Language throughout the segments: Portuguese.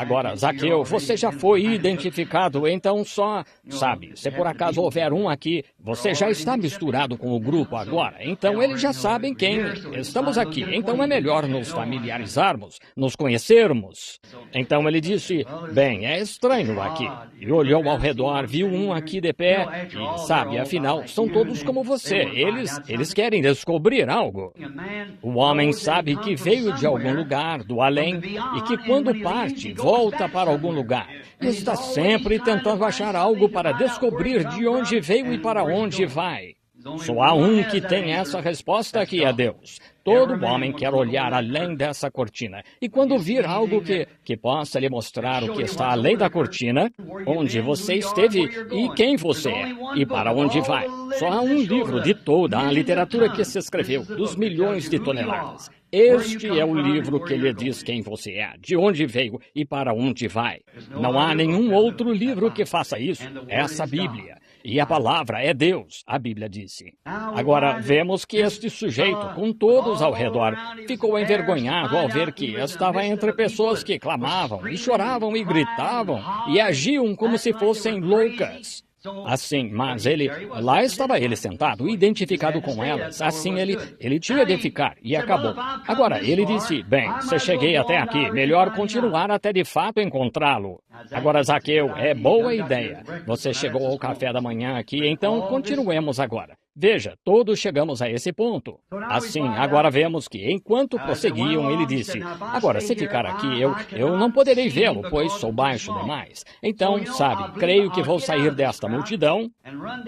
Agora, Zaqueu, você já foi identificado, então sabe, se por acaso houver um aqui, você já está misturado com o grupo agora, então eles já sabem quem estamos aqui, então é melhor nos familiarizarmos, nos conhecermos. Então ele disse, bem, é estranho aqui. E olhou ao redor, viu um aqui de pé, e sabe, afinal, são todos como você, eles querem descobrir algo. O homem sabe que veio de algum lugar, do além, e que quando parte, volta para algum lugar. E está sempre tentando achar algo para descobrir de onde veio e para onde vai. Só há um que tem essa resposta, que é Deus. Todo homem quer olhar além dessa cortina. E quando vir algo que possa lhe mostrar o que está além da cortina, onde você esteve e quem você é, e para onde vai. Só há um livro de toda a literatura que se escreveu, dos milhões de toneladas. Este é o livro que lhe diz quem você é, de onde veio e para onde vai. Não há nenhum outro livro que faça isso. Essa Bíblia. E a palavra é Deus, a Bíblia disse. Agora, vemos que este sujeito, com todos ao redor, ficou envergonhado ao ver que estava entre pessoas que clamavam, e choravam, e gritavam, e agiam como se fossem loucas. Assim, mas lá estava ele sentado, identificado com elas. Assim ele tinha de ficar, e acabou. Agora, ele disse, bem, se cheguei até aqui, melhor continuar até de fato encontrá-lo. Agora, Zaqueu, é boa ideia. Você chegou ao café da manhã aqui, então continuemos agora. Veja, todos chegamos a esse ponto. Assim, agora vemos que, enquanto prosseguiam, ele disse, agora, se ficar aqui, eu não poderei vê-lo, pois sou baixo demais. Então, sabe, creio que vou sair desta multidão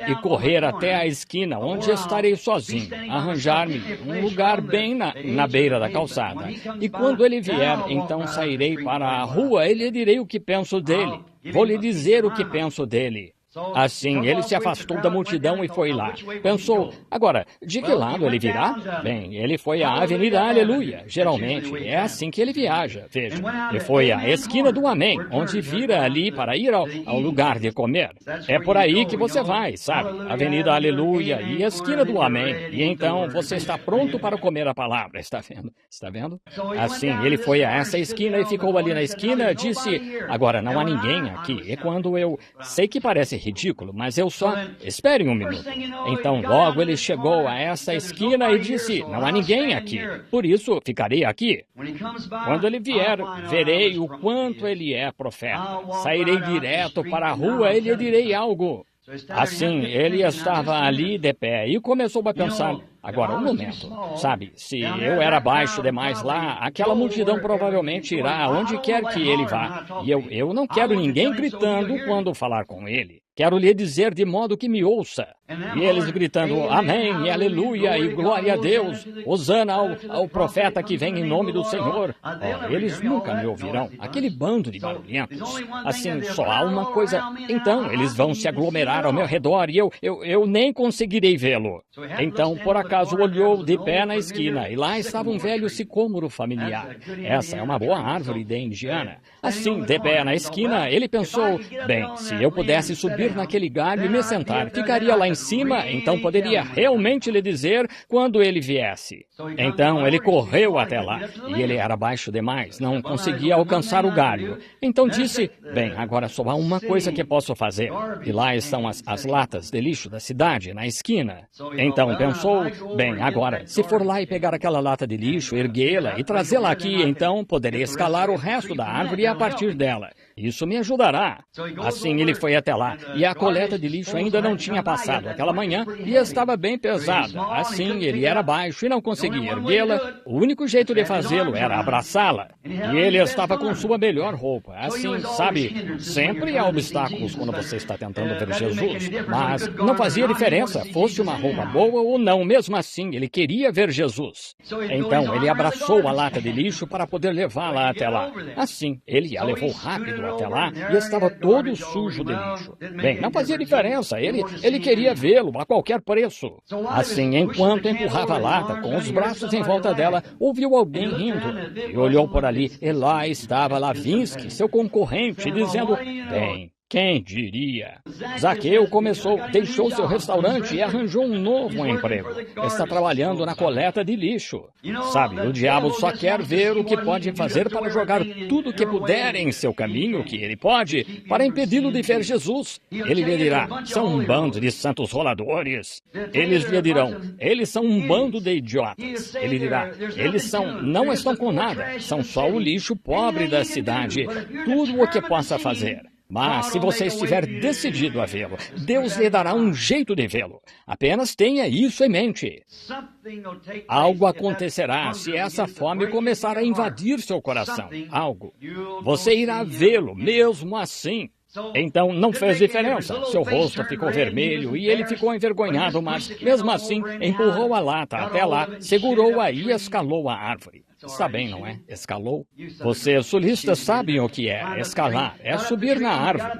e correr até a esquina, onde estarei sozinho, arranjar-me um lugar bem na beira da calçada. E quando ele vier, então sairei para a rua e lhe direi o que penso dele. Vou lhe dizer o que penso dele. Assim, ele se afastou da multidão e foi lá. Pensou, agora, de que lado ele virá? Bem, ele foi à Avenida Aleluia. Geralmente, é assim que ele viaja. Veja, ele foi à esquina do Amém, onde vira ali para ir ao lugar de comer. É por aí que você vai, sabe? Avenida Aleluia e esquina do Amém. E então, você está pronto para comer a palavra. Está vendo? Está vendo? Assim, ele foi a essa esquina e ficou ali na esquina, disse, agora, não há ninguém aqui. E quando eu sei que parece ridículo, mas eu só... Esperem um minuto. Então, logo ele chegou a essa esquina e disse, não há ninguém aqui, por isso ficarei aqui. Quando ele vier, verei o quanto ele é profeta. Sairei direto para a rua e lhe direi algo. Assim, ele estava ali de pé e começou a pensar, agora, um momento, sabe, se eu era baixo demais lá, aquela multidão provavelmente irá aonde quer que ele vá. E eu não quero ninguém gritando quando falar com ele. Quero lhe dizer de modo que me ouça. E eles gritando, amém, e aleluia, e glória a Deus, hosana ao profeta que vem em nome do Senhor. Oh, eles nunca me ouvirão, aquele bando de barulhentos. Assim, só há uma coisa. Então, eles vão se aglomerar ao meu redor e eu nem conseguirei vê-lo. Então, por acaso, olhou de pé na esquina, e lá estava um velho sicômoro familiar. Essa é uma boa árvore de Indiana. Assim, de pé na esquina, ele pensou, bem, se eu pudesse subir naquele galho e me sentar, ficaria lá em cima, então poderia realmente lhe dizer quando ele viesse. Então ele correu até lá, e ele era baixo demais, não conseguia alcançar o galho. Então disse, bem, agora só há uma coisa que posso fazer. E lá estão as latas de lixo da cidade, na esquina. Então pensou, bem, agora, se for lá e pegar aquela lata de lixo, erguê-la e trazê-la aqui, então poderei escalar o resto da árvore a partir dela. Isso me ajudará. Assim ele foi até lá, e a coleta de lixo ainda não tinha passado aquela manhã, e estava bem pesada. Assim ele era baixo e não conseguia erguê-la. O único jeito de fazê-lo era abraçá-la. E ele estava com sua melhor roupa. Assim, sabe, sempre há obstáculos quando você está tentando ver Jesus. Mas não fazia diferença, fosse uma roupa boa ou não, mesmo assim, ele queria ver Jesus. Então ele abraçou a lata de lixo para poder levá-la até lá. Assim, ele a levou rápido até lá e estava todo sujo de lixo. Bem, não fazia diferença, ele queria vê-lo a qualquer preço. Assim, enquanto empurrava a lata com os braços em volta dela, ouviu alguém rindo e olhou por ali, e lá estava Lavinsky, seu concorrente, dizendo, bem, Quem diria? Zaqueu deixou seu restaurante e arranjou um novo emprego. Está trabalhando na coleta de lixo. Sabe, o diabo só quer ver o que pode fazer para jogar tudo o que puder em seu caminho, que ele pode, para impedi-lo de ver Jesus. Ele lhe dirá, são um bando de santos roladores. Eles lhe dirão, eles são um bando de idiotas. Ele dirá, não estão com nada, são só o lixo pobre da cidade, tudo o que possa fazer. Mas se você estiver decidido a vê-lo, Deus lhe dará um jeito de vê-lo. Apenas tenha isso em mente. Algo acontecerá se essa fome começar a invadir seu coração. Algo. Você irá vê-lo mesmo assim. Então não fez diferença. Seu rosto ficou vermelho e ele ficou envergonhado, mas mesmo assim empurrou a lata até lá, segurou-a e escalou a árvore. Está bem, não é? Escalou. Vocês sulistas sabem o que é escalar. É subir na árvore.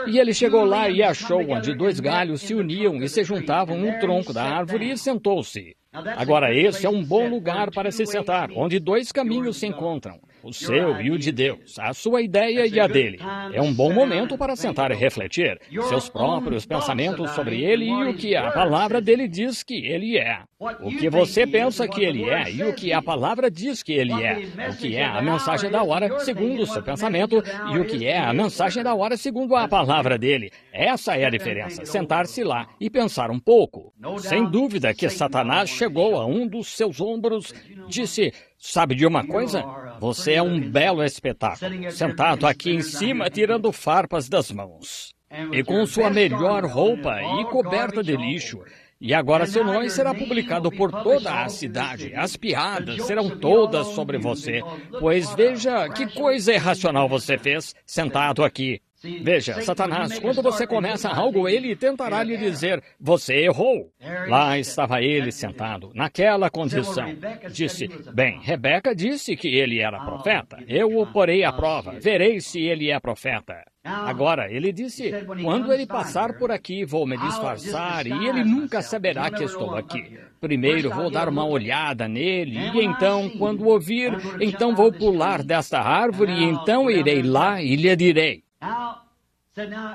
E ele chegou lá e achou onde 2 galhos se uniam e se juntavam no tronco da árvore e sentou-se. Agora, esse é um bom lugar para se sentar, onde 2 caminhos se encontram, o seu e o de Deus, a sua ideia e a dele. É um bom momento para sentar e refletir seus próprios pensamentos sobre ele e o que a palavra dele diz que ele é. O que você pensa que ele é e o que a palavra diz que ele é. O que é a mensagem da hora segundo o seu pensamento e o que é a mensagem da hora segundo a palavra dele. Essa é a diferença, sentar-se lá e pensar um pouco. Sem dúvida que Satanás chegou a um dos seus ombros, disse, sabe de uma coisa? Você é um belo espetáculo, sentado aqui em cima, tirando farpas das mãos. E com sua melhor roupa e coberta de lixo. E agora seu nome será publicado por toda a cidade. As piadas serão todas sobre você. Pois veja que coisa irracional você fez, sentado aqui. Veja, Satanás, quando você começa algo, ele tentará lhe dizer, você errou. Lá estava ele sentado, naquela condição. Disse, bem, Rebeca disse que ele era profeta. Eu o porei à prova, verei se ele é profeta. Agora, ele disse, quando ele passar por aqui, vou me disfarçar e ele nunca saberá que estou aqui. Primeiro vou dar uma olhada nele e então, quando ouvir, então vou pular desta árvore e então irei lá e lhe direi.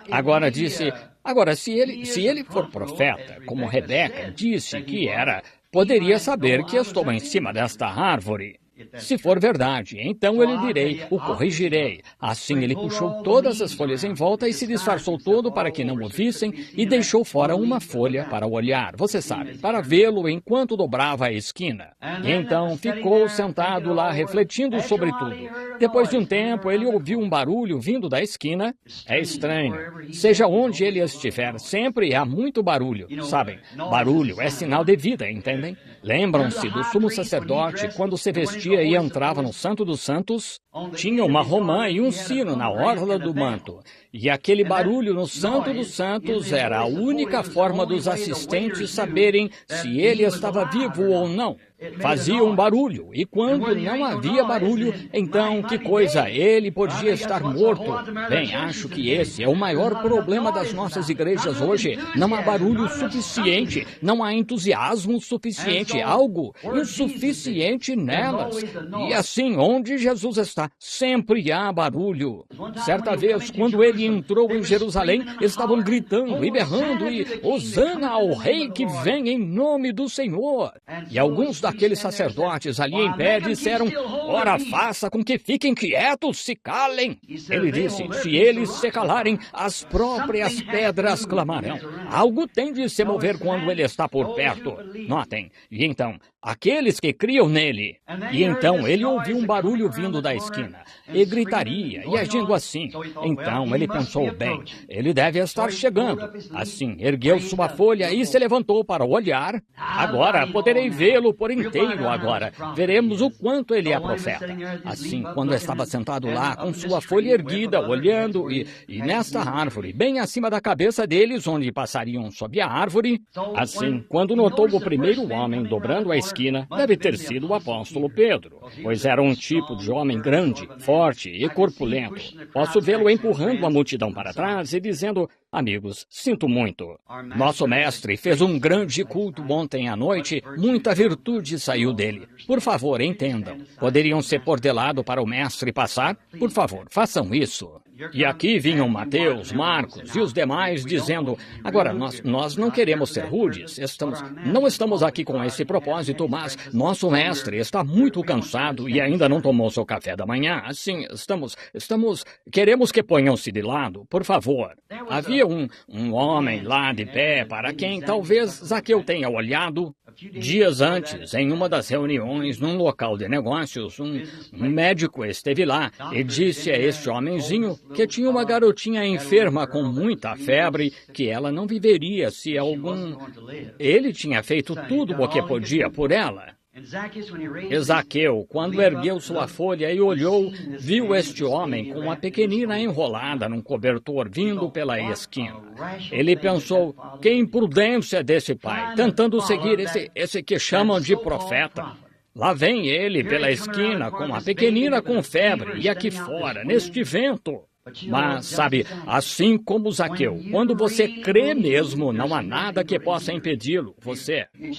Agora disse, se ele for profeta, como Rebeca disse que era, poderia saber que estou em cima desta árvore. Se for verdade, então eu lhe direi, o corrigirei. Assim ele puxou todas as folhas em volta e se disfarçou todo para que não o vissem e deixou fora uma folha para olhar, você sabe, para vê-lo enquanto dobrava a esquina. E então ficou sentado lá refletindo sobre tudo. Depois de um tempo, ele ouviu um barulho vindo da esquina. É estranho. Seja onde ele estiver, sempre há muito barulho. Sabem, barulho é sinal de vida, entendem? Lembram-se do sumo sacerdote quando se vestia e entrava no Santo dos Santos? Tinha uma romã e um sino na orla do manto. E aquele barulho no Santo dos Santos era a única forma dos assistentes saberem se ele estava vivo ou não. Fazia um barulho, e quando não havia barulho, então que coisa, ele podia estar morto. Bem, acho que esse é o maior problema das nossas igrejas hoje. Não há barulho suficiente, não há entusiasmo suficiente, algo insuficiente nelas. E assim, onde Jesus está, sempre há barulho. Certa vez, quando ele entrou em Jerusalém, estavam gritando e berrando e Hosana ao rei que vem em nome do Senhor. E alguns daqueles sacerdotes ali em pé disseram, ora, faça com que fiquem quietos, se calem. Ele disse, se eles se calarem, as próprias pedras clamarão. Algo tem de se mover quando ele está por perto. Notem, e então, aqueles que criam nele. E então ele ouviu um barulho vindo da esquina, e gritaria, e agindo assim. Então ele pensou, bem, ele deve estar chegando. Assim, ergueu sua folha e se levantou para olhar. Agora poderei vê-lo por inteiro agora. Veremos o quanto ele é profeta. Assim, quando estava sentado lá, com sua folha erguida, olhando, e nesta árvore, bem acima da cabeça deles, onde passariam sob a árvore, assim, quando notou o primeiro homem dobrando a esquina, deve ter sido o apóstolo Pedro, pois era um tipo de homem grande, forte e corpulento. Posso vê-lo empurrando a multidão para trás e dizendo, amigos, sinto muito. Nosso mestre fez um grande culto ontem à noite, muita virtude saiu dele. Por favor, entendam. Poderiam se pôr de lado para o mestre passar? Por favor, façam isso. E aqui vinham Mateus, Marcos e os demais dizendo, agora, nós não queremos ser rudes, não estamos aqui com esse propósito, mas nosso mestre está muito cansado e ainda não tomou seu café da manhã. Assim, queremos que ponham-se de lado, por favor. Havia um homem lá de pé para quem talvez Zaqueu tenha olhado. Dias antes, em uma das reuniões num local de negócios, um médico esteve lá e disse a este homenzinho que tinha uma garotinha enferma com muita febre, que ela não viveria se Ele tinha feito tudo o que podia por ela. E Zaqueu, quando ergueu sua folha e olhou, viu este homem com uma pequenina enrolada num cobertor vindo pela esquina. Ele pensou, que imprudência desse pai, tentando seguir esse que chamam de profeta. Lá vem ele pela esquina com a pequenina com febre e aqui fora, neste vento. Mas, sabe, assim como Zaqueu, quando você crê mesmo, não há nada que possa impedi-lo,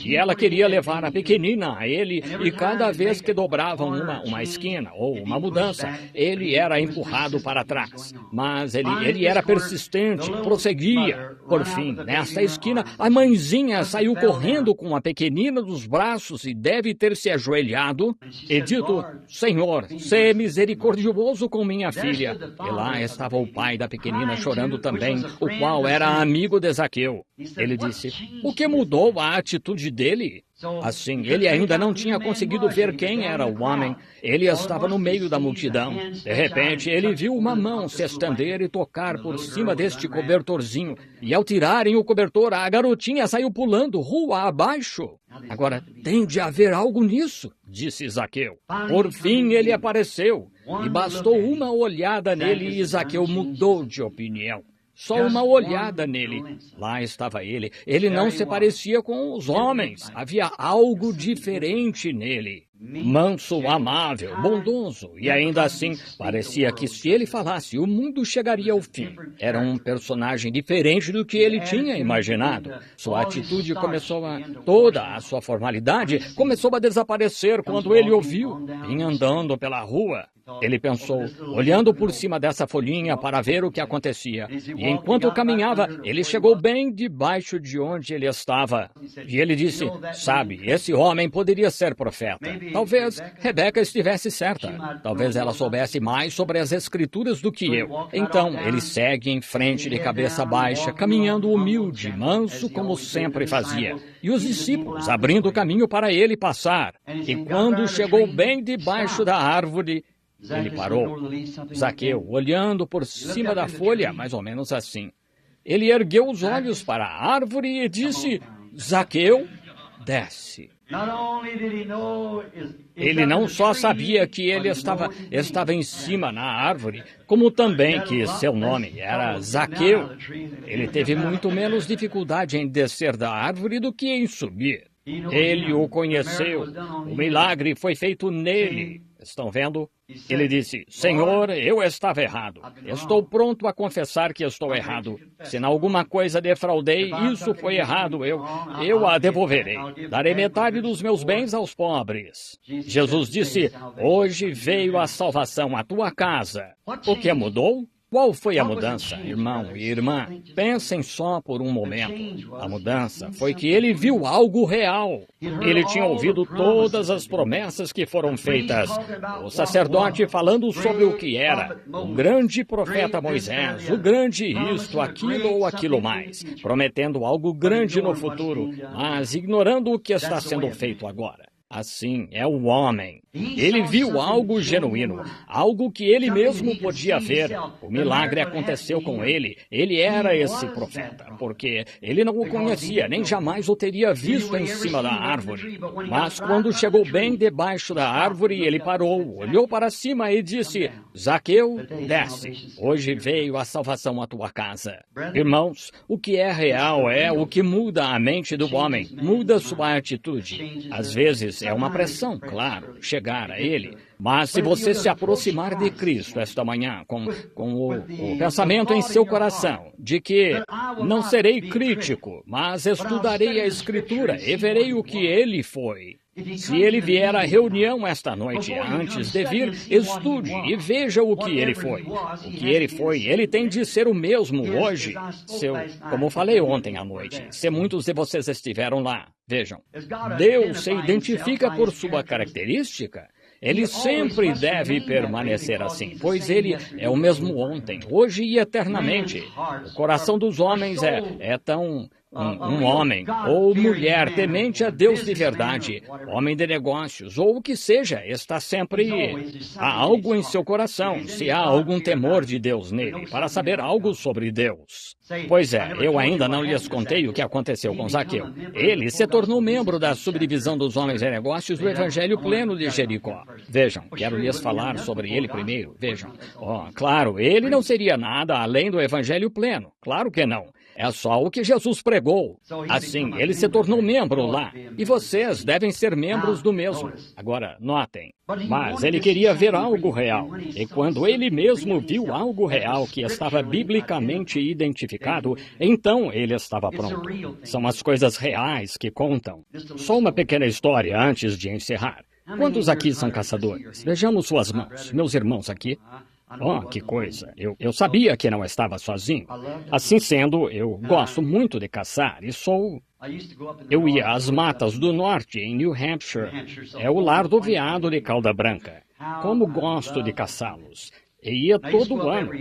E ela queria levar a pequenina a ele, e cada vez que dobravam uma esquina ou uma mudança, ele era empurrado para trás. Mas ele era persistente, prosseguia. Por fim, nesta esquina, a mãezinha saiu correndo com a pequenina nos braços e deve ter se ajoelhado e dito, Senhor, sê misericordioso com minha filha. E lá estava o pai da pequenina chorando também, o qual era amigo de Zaqueu. Ele disse, o que mudou a atitude dele? Assim, ele ainda não tinha conseguido ver quem era o homem. Ele estava no meio da multidão. De repente, ele viu uma mão se estender e tocar por cima deste cobertorzinho. E ao tirarem o cobertor, a garotinha saiu pulando rua abaixo. Agora, tem de haver algo nisso, disse Zaqueu. Por fim, ele apareceu. E bastou uma olhada nele e Zaqueu mudou de opinião. Só uma olhada nele. Lá estava ele. Ele não se parecia com os homens. Havia algo diferente nele. Manso, amável, bondoso. E ainda assim, parecia que se ele falasse, o mundo chegaria ao fim. Era um personagem diferente do que ele tinha imaginado. Sua atitude toda a sua formalidade começou a desaparecer quando ele ouviu, vinha andando pela rua. Ele pensou, olhando por cima dessa folhinha para ver o que acontecia. E enquanto caminhava, ele chegou bem debaixo de onde ele estava. E ele disse, sabe, esse homem poderia ser profeta. Talvez Rebeca estivesse certa. Talvez ela soubesse mais sobre as Escrituras do que eu. Então, ele segue em frente de cabeça baixa, caminhando humilde, manso, como sempre fazia. E os discípulos abrindo o caminho para ele passar. E quando chegou bem debaixo da árvore, ele parou. Zaqueu, olhando por cima da folha, mais ou menos assim. Ele ergueu os olhos para a árvore e disse, Zaqueu, desce. Ele não só sabia que ele estava em cima na árvore, como também que seu nome era Zaqueu. Ele teve muito menos dificuldade em descer da árvore do que em subir. Ele o conheceu. O milagre foi feito nele. Estão vendo? Ele disse, Senhor, eu estava errado. Estou pronto a confessar que estou errado. Se em alguma coisa defraudei, isso foi errado. Eu a devolverei. Darei metade dos meus bens aos pobres. Jesus disse, hoje veio a salvação à tua casa. O que mudou? Qual foi a mudança, irmão e irmã? Pensem só por um momento. A mudança foi que ele viu algo real. Ele tinha ouvido todas as promessas que foram feitas. O sacerdote falando sobre o que era. O grande profeta Moisés, o grande isto, aquilo ou aquilo mais. Prometendo algo grande no futuro, mas ignorando o que está sendo feito agora. Assim é o homem. Ele viu algo genuíno, algo que ele mesmo podia ver. O milagre aconteceu com ele. Ele era esse profeta, porque ele não o conhecia, nem jamais o teria visto em cima da árvore. Mas quando chegou bem debaixo da árvore, ele parou, olhou para cima e disse, Zaqueu, desce. Hoje veio a salvação à tua casa. Irmãos, o que é real é o que muda a mente do homem, muda sua atitude. Às vezes, é uma pressão, claro, chegar a Ele. Mas se você se aproximar de Cristo esta manhã, com o pensamento em seu coração, de que não serei crítico, mas estudarei a Escritura e verei o que Ele foi. Se ele vier à reunião esta noite, antes de vir, estude e veja o que ele foi. O que ele foi, ele tem de ser o mesmo hoje. Como falei ontem à noite, se muitos de vocês estiveram lá, vejam, Deus se identifica por sua característica. Ele sempre deve permanecer assim, pois ele é o mesmo ontem, hoje e eternamente. O coração dos homens é tão... Um homem ou mulher temente a Deus de verdade, homem de negócios, ou o que seja, está sempre... Há algo em seu coração, se há algum temor de Deus nele, para saber algo sobre Deus. Pois é, eu ainda não lhes contei o que aconteceu com Zaqueu. Ele se tornou membro da subdivisão dos homens de negócios do Evangelho Pleno de Jericó. Vejam, quero lhes falar sobre ele primeiro, vejam. Claro, ele não seria nada além do Evangelho Pleno, claro que não. É só o que Jesus pregou. Assim, ele se tornou membro lá. E vocês devem ser membros do mesmo. Agora, notem. Mas ele queria ver algo real. E quando ele mesmo viu algo real que estava biblicamente identificado, então ele estava pronto. São as coisas reais que contam. Só uma pequena história antes de encerrar. Quantos aqui são caçadores? Vejamos suas mãos. Meus irmãos aqui. Que coisa. Eu sabia que não estava sozinho. Assim sendo, eu gosto muito de caçar e Eu ia às matas do norte, em New Hampshire. É o lar do veado de cauda branca. Como gosto de caçá-los. E ia todo ano.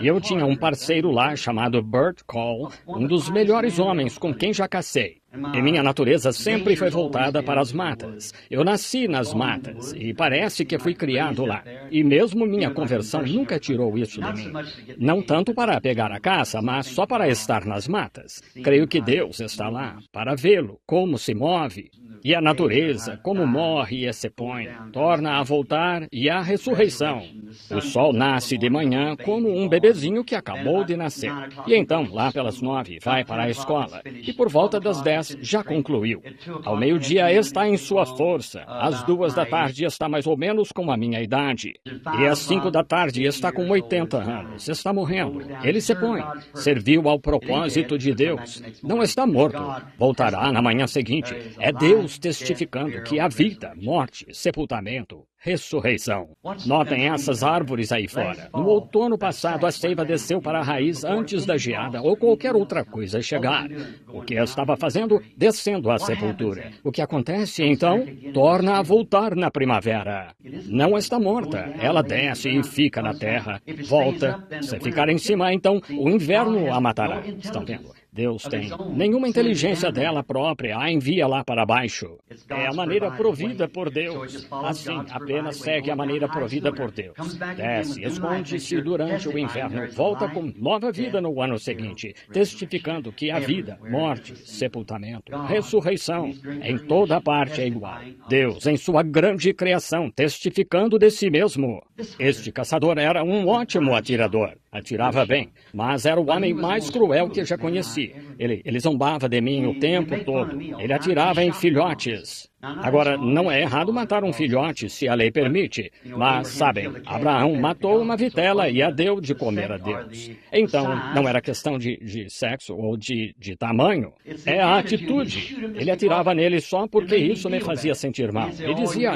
E eu tinha um parceiro lá chamado Bert Cole, um dos melhores homens com quem já cacei. E minha natureza sempre foi voltada para as matas. Eu nasci nas matas e parece que fui criado lá. E mesmo minha conversão nunca tirou isso de mim. Não tanto para pegar a caça, mas só para estar nas matas. Creio que Deus está lá para vê-lo, como se move. E a natureza, como morre e se põe, torna a voltar e a ressurreição. O sol nasce de manhã como um bebezinho que acabou de nascer. E então, lá pelas 9, vai para a escola. E por volta das 10, já concluiu. Ao meio-dia está em sua força. Às 2 da tarde está mais ou menos com a minha idade. E às 5 da tarde está com 80 anos. Está morrendo. Ele se põe. Serviu ao propósito de Deus. Não está morto. Voltará na manhã seguinte. É Deus testificando que há vida, morte, sepultamento, ressurreição. Notem essas árvores aí fora. No outono passado, a seiva desceu para a raiz antes da geada ou qualquer outra coisa chegar. O que estava fazendo? Descendo à sepultura. O que acontece, então? Torna a voltar na primavera. Não está morta. Ela desce e fica na terra. Volta. Se ficar em cima, então, o inverno a matará. Estão vendo? Deus tem nenhuma inteligência dela própria, a envia lá para baixo. É a maneira provida por Deus. Assim, apenas segue a maneira provida por Deus. Desce, esconde-se durante o inverno, volta com nova vida no ano seguinte, testificando que a vida, morte, sepultamento, ressurreição, em toda parte é igual. Deus, em sua grande criação, testificando de si mesmo. Este caçador era um ótimo atirador. Atirava bem, mas era o homem mais cruel que já conheci. Ele zombava de mim o tempo todo. Ele atirava em filhotes. Agora, não é errado matar um filhote se a lei permite, mas, sabem, Abraão matou uma vitela e a deu de comer a Deus. Então, não era questão de sexo ou de tamanho, é a atitude. Ele atirava nele só porque isso me fazia sentir mal. Ele dizia,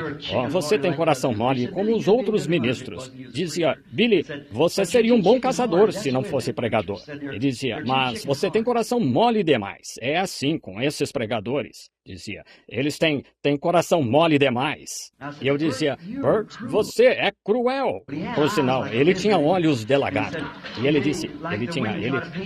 você tem coração mole como os outros ministros. Dizia, Billy, você seria um bom caçador se não fosse pregador. Ele dizia, mas você tem coração mole demais. É assim com esses pregadores. Dizia, eles têm coração mole demais. E eu dizia, Bert, você é cruel. Por sinal, ele tinha olhos de lagarto. E ele disse,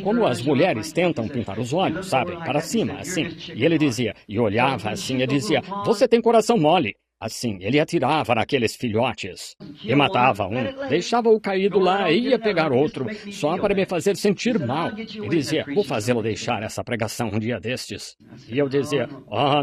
como as mulheres tentam pintar os olhos, sabem, para cima, assim. E ele dizia, e olhava assim, e dizia, você tem coração mole. Assim, ele atirava naqueles filhotes e matava um, deixava-o caído lá e ia pegar outro, só para me fazer sentir mal. E dizia, vou fazê-lo deixar essa pregação um dia destes. E eu dizia,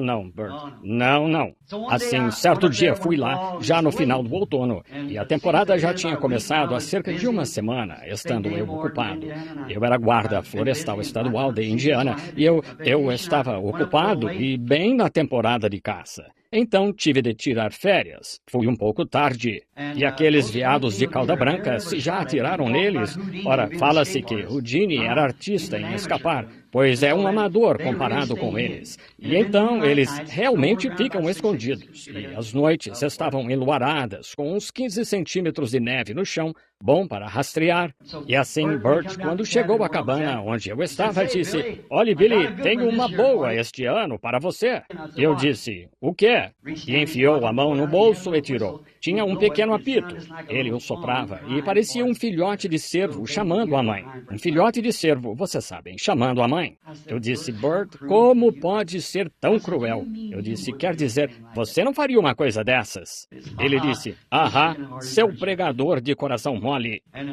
não, Bert, não. Assim, certo dia fui lá, já no final do outono, e a temporada já tinha começado há cerca de uma semana, estando eu ocupado. Eu era guarda florestal estadual de Indiana, e eu estava ocupado e bem na temporada de caça. Então tive de tirar férias. Fui um pouco tarde. E aqueles veados de cauda branca, se já atiraram neles, ora, fala-se que o Gene era artista em escapar, pois é um amador comparado com eles. E então eles realmente ficam escondidos. E as noites estavam enluaradas, com uns 15 centímetros de neve no chão, bom para rastrear. E assim, Bert, quando chegou à cabana onde eu estava, disse: "Olhe, Billy, tenho uma boa este ano para você." Eu disse: "O quê?" E enfiou a mão no bolso e tirou. Tinha um pequeno apito. Ele o soprava e parecia um filhote de cervo chamando a mãe. Um filhote de cervo, vocês sabem, chamando a mãe. Eu disse: "Bert, como pode ser tão cruel?" Eu disse: "Quer dizer, você não faria uma coisa dessas?" Ele disse: "Ahá, seu pregador de coração mole."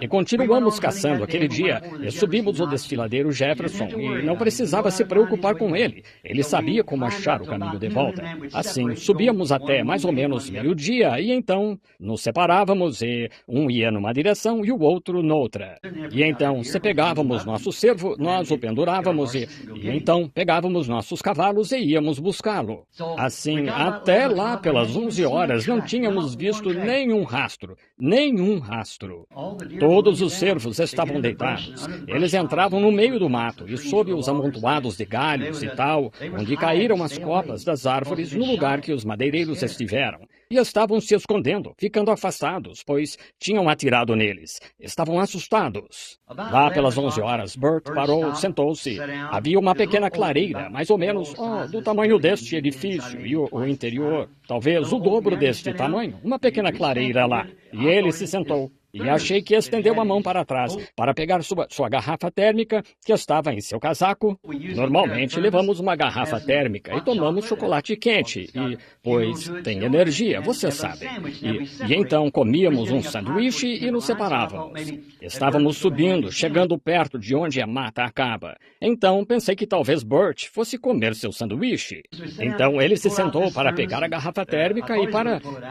E continuamos caçando aquele dia e subimos o desfiladeiro Jefferson e não precisava se preocupar com ele. Ele sabia como achar o caminho de volta. Assim, subíamos até mais ou menos meio-dia e então nos separávamos e um ia numa direção e o outro noutra. E então, se pegávamos nosso cervo, nós o pendurávamos e então pegávamos nossos cavalos e íamos buscá-lo. Assim, até lá pelas 11 horas não tínhamos visto nenhum rastro. Nenhum rastro. Todos os cervos estavam deitados. Eles entravam no meio do mato e sob os amontoados de galhos e tal, onde caíram as copas das árvores no lugar que os madeireiros estiveram. E estavam se escondendo, ficando afastados, pois tinham atirado neles. Estavam assustados. Lá pelas 11 horas, Bert parou, sentou-se. Havia uma pequena clareira, mais ou menos do tamanho deste edifício, e o interior, talvez o dobro deste tamanho, uma pequena clareira lá. E ele se sentou. E achei que estendeu a mão para trás para pegar sua garrafa térmica que estava em seu casaco. Normalmente levamos uma garrafa térmica e tomamos chocolate quente, pois tem energia, você sabe. E então comíamos um sanduíche e nos separávamos. Estávamos subindo, chegando perto de onde a mata acaba. Então pensei que talvez Bert fosse comer seu sanduíche. Então ele se sentou para pegar a garrafa térmica e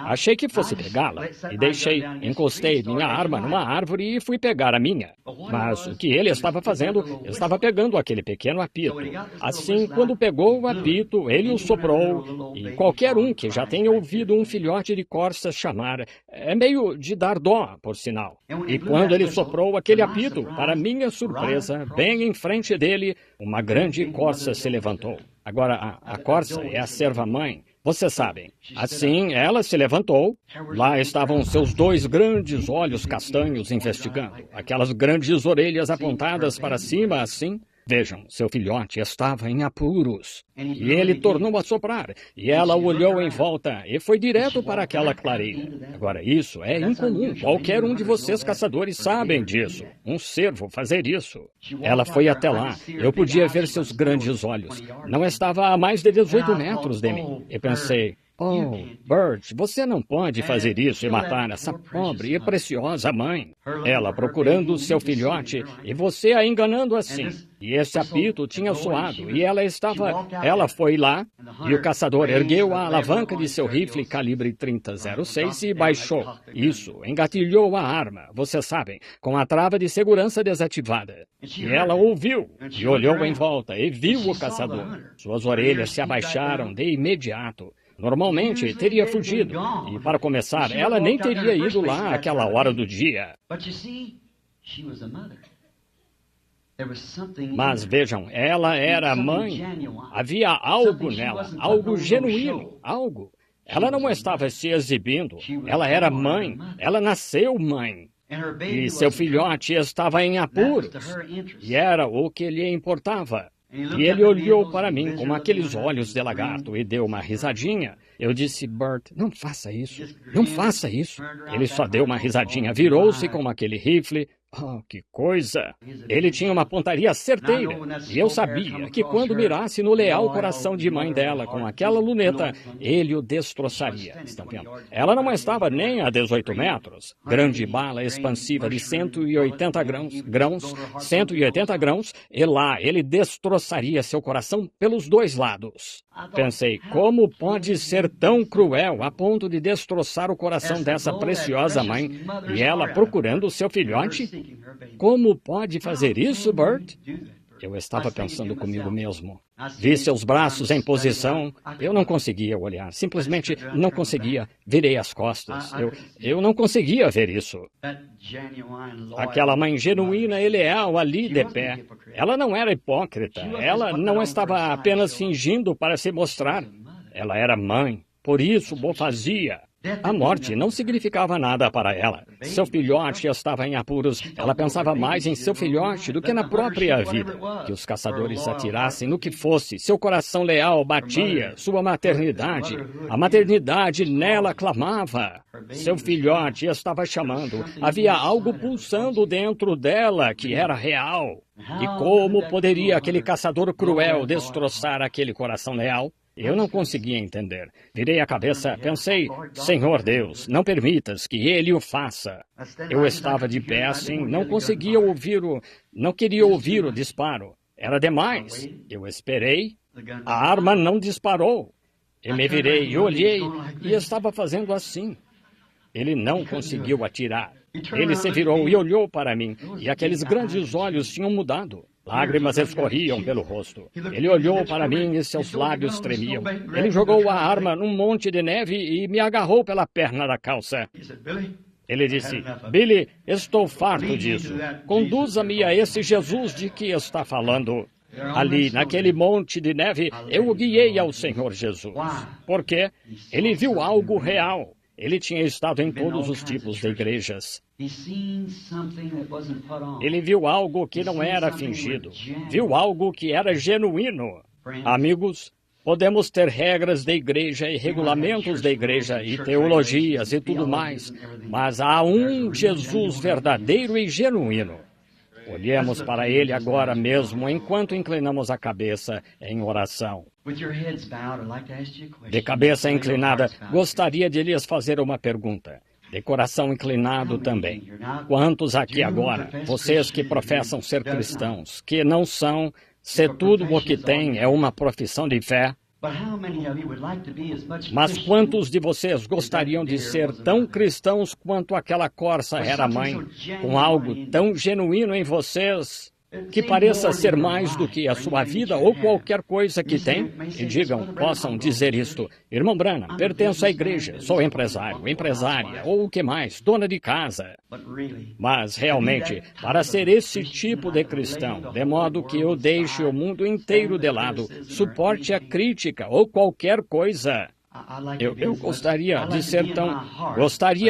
achei que fosse pegá-la. E encostei minha arma numa árvore e fui pegar a minha. Mas o que ele estava fazendo, estava pegando aquele pequeno apito. Assim, quando pegou o apito, ele o soprou, e qualquer um que já tenha ouvido um filhote de corça chamar, é meio de dar dó, por sinal. E quando ele soprou aquele apito, para minha surpresa, bem em frente dele, uma grande corça se levantou. Agora, a corça é a serva-mãe. Vocês sabem. Assim, ela se levantou. Lá estavam seus 2 grandes olhos castanhos investigando. Aquelas grandes orelhas apontadas para cima, assim. Vejam, seu filhote estava em apuros. E ele tornou a soprar. E ela olhou em volta e foi direto para aquela clareira. Agora, isso é incomum. Qualquer um de vocês caçadores sabem disso. Um cervo fazer isso. Ela foi até lá. Eu podia ver seus grandes olhos. Não estava a mais de 18 metros de mim. E pensei: "Oh, Bert, você não pode fazer isso e matar essa pobre e preciosa mãe. Ela procurando seu filhote e você a enganando assim." E esse apito tinha soado e ela foi lá e o caçador ergueu a alavanca de seu rifle calibre .30-06 e baixou. Isso, engatilhou a arma, vocês sabem, com a trava de segurança desativada. E ela ouviu e olhou em volta e viu o caçador. Suas orelhas se abaixaram de imediato. Normalmente teria fugido, e para começar, ela nem teria ido lá àquela hora do dia. Mas vejam, ela era mãe. Havia algo nela, algo genuíno, algo. Ela não estava se exibindo, ela era mãe, ela nasceu mãe. E seu filhote estava em apuros, e era o que lhe importava. E ele olhou para mim com aqueles olhos de lagarto e deu uma risadinha. Eu disse: "Bert, não faça isso, não faça isso." Ele só deu uma risadinha, virou-se com aquele rifle. Oh, que coisa! Ele tinha uma pontaria certeira, e eu sabia que quando mirasse no leal coração de mãe dela com aquela luneta, ele o destroçaria. Estão vendo? Ela não estava nem a 18 metros. Grande bala expansiva de 180 grãos, 180 grãos, e lá ele destroçaria seu coração pelos 2 lados. Pensei, como pode ser tão cruel a ponto de destroçar o coração dessa preciosa mãe, e ela procurando seu filhote? Como pode fazer isso, Bert? Eu estava pensando comigo mesmo. Vi seus braços em posição. Eu não conseguia olhar. Simplesmente não conseguia. Virei as costas. Eu não conseguia ver isso. Aquela mãe genuína e leal ali de pé. Ela não era hipócrita. Ela não estava apenas fingindo para se mostrar. Ela era mãe. Por isso o fazia. A morte não significava nada para ela. Seu filhote estava em apuros. Ela pensava mais em seu filhote do que na própria vida. Que os caçadores atirassem no que fosse. Seu coração leal batia. Sua maternidade. A maternidade nela clamava. Seu filhote estava chamando. Havia algo pulsando dentro dela que era real. E como poderia aquele caçador cruel destroçar aquele coração leal? Eu não conseguia entender. Virei a cabeça, pensei, Senhor Deus, não permitas que ele o faça. Eu estava de pé assim, não conseguia ouvir não queria ouvir o disparo. Era demais. Eu esperei. A arma não disparou. Eu me virei e olhei e estava fazendo assim. Ele não conseguiu atirar. Ele se virou e olhou para mim, e aqueles grandes olhos tinham mudado. Lágrimas escorriam pelo rosto. Ele olhou para mim e seus lábios tremiam. Ele jogou a arma num monte de neve e me agarrou pela perna da calça. Ele disse, Billy, estou farto disso. Conduza-me a esse Jesus de que está falando. Ali, naquele monte de neve, eu o guiei ao Senhor Jesus. Por quê? Ele viu algo real. Ele tinha estado em todos os tipos de igrejas. Ele viu algo que não era fingido. Viu algo que era genuíno. Amigos, podemos ter regras da igreja e regulamentos da igreja e teologias e tudo mais, mas há um Jesus verdadeiro e genuíno. Olhemos para ele agora mesmo, enquanto inclinamos a cabeça em oração. De cabeça inclinada, gostaria de lhes fazer uma pergunta. De coração inclinado também. Quantos aqui agora, vocês que professam ser cristãos, que não são, se tudo o que têm é uma profissão de fé? Mas quantos de vocês gostariam de ser tão cristãos quanto aquela corça era mãe, com algo tão genuíno em vocês, que pareça ser mais do que a sua vida ou qualquer coisa que tem? E digam, possam dizer isto, irmão Branham, pertenço à igreja, sou empresário, empresária, ou o que mais, dona de casa. Mas, realmente, para ser esse tipo de cristão, de modo que eu deixe o mundo inteiro de lado, suporte a crítica ou qualquer coisa... Eu gostaria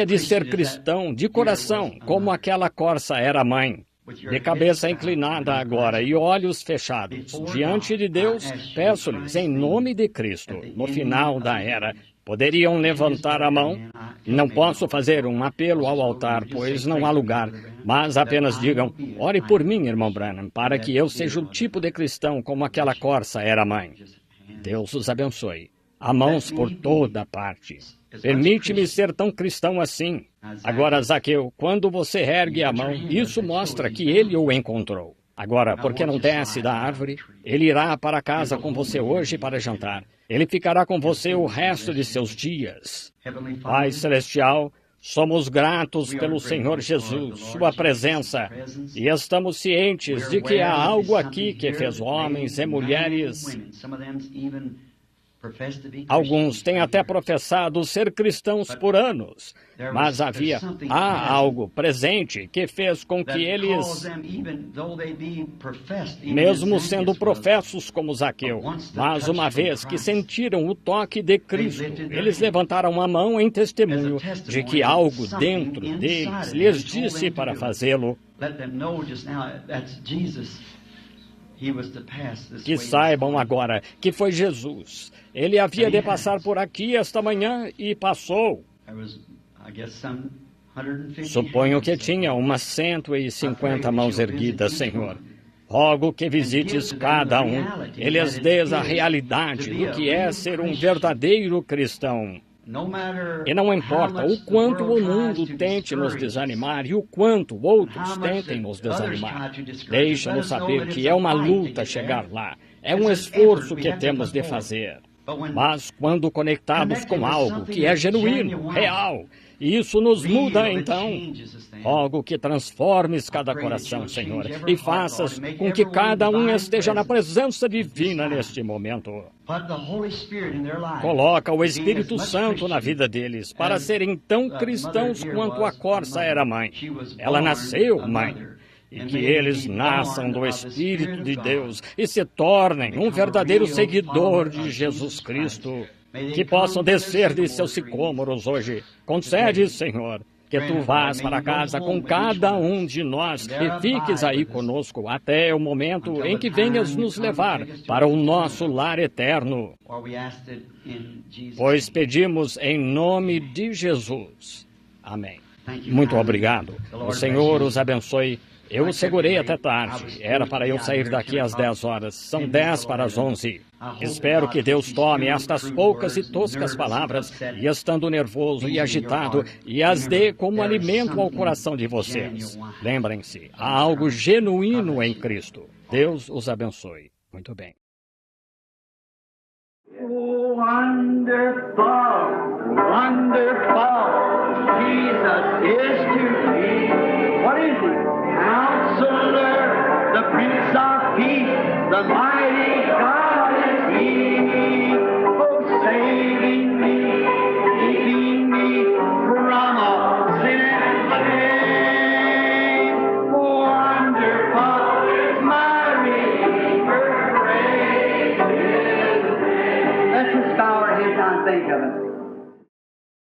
de ser cristão de coração, como aquela corça era mãe. De cabeça inclinada agora e olhos fechados, diante de Deus, peço-lhes, em nome de Cristo, no final da era, poderiam levantar a mão? Não posso fazer um apelo ao altar, pois não há lugar, mas apenas digam, ore por mim, irmão Branham, para que eu seja o tipo de cristão como aquela corça era mãe. Deus os abençoe. Há mãos por toda parte. Permite-me ser tão cristão assim. Agora, Zaqueu, quando você ergue a mão, isso mostra que ele o encontrou. Agora, por que não desce da árvore? Ele irá para casa com você hoje para jantar. Ele ficará com você o resto de seus dias. Pai Celestial, somos gratos pelo Senhor Jesus, sua presença, e estamos cientes de que há algo aqui que fez homens e mulheres... Alguns têm até professado ser cristãos por anos, mas há algo presente que fez com que eles, mesmo sendo professos como Zaqueu, mas uma vez que sentiram o toque de Cristo, eles levantaram a mão em testemunho de que algo dentro deles lhes disse para fazê-lo. Que saibam agora que foi Jesus. Ele havia de passar por aqui esta manhã e passou. Suponho que tinha umas 150 mãos erguidas, Senhor. Rogo que visites cada um e lhes dês a realidade do que é ser um verdadeiro cristão. E não importa o quanto o mundo tente nos desanimar e o quanto outros tentem nos desanimar. Deixa-nos saber que é uma luta chegar lá. É um esforço que temos de fazer. Mas quando conectados com algo que é genuíno, real, E isso nos muda, então. Rogo que transformes cada coração, Senhor, e faças com que cada um esteja na presença divina neste momento. Coloca o Espírito Santo na vida deles, para serem tão cristãos quanto a corça era mãe. Ela nasceu mãe. E que eles nasçam do Espírito de Deus e se tornem um verdadeiro seguidor de Jesus Cristo. Que possam descer de seus sicômoros hoje. Concede, Senhor, que tu vás para casa com cada um de nós e fiques aí conosco até o momento em que venhas nos levar para o nosso lar eterno. Pois pedimos em nome de Jesus. Amém. Muito obrigado. O Senhor os abençoe. Eu o segurei até tarde. Era para eu sair daqui às 10 horas. São 10 para as 11. Espero que Deus tome estas poucas e toscas palavras e, estando nervoso e agitado, e as dê como alimento ao coração de vocês. Lembrem-se, há algo genuíno em Cristo. Deus os abençoe. Muito bem. Wonderful, wonderful, Jesus is to me. What is he? Counselor, the Prince of Peace, the mighty God is he. Oh, saving me, keeping me from all sin and shame. Wonderful is my Redeemer, praise his name. Let's just bow our heads down and think of it.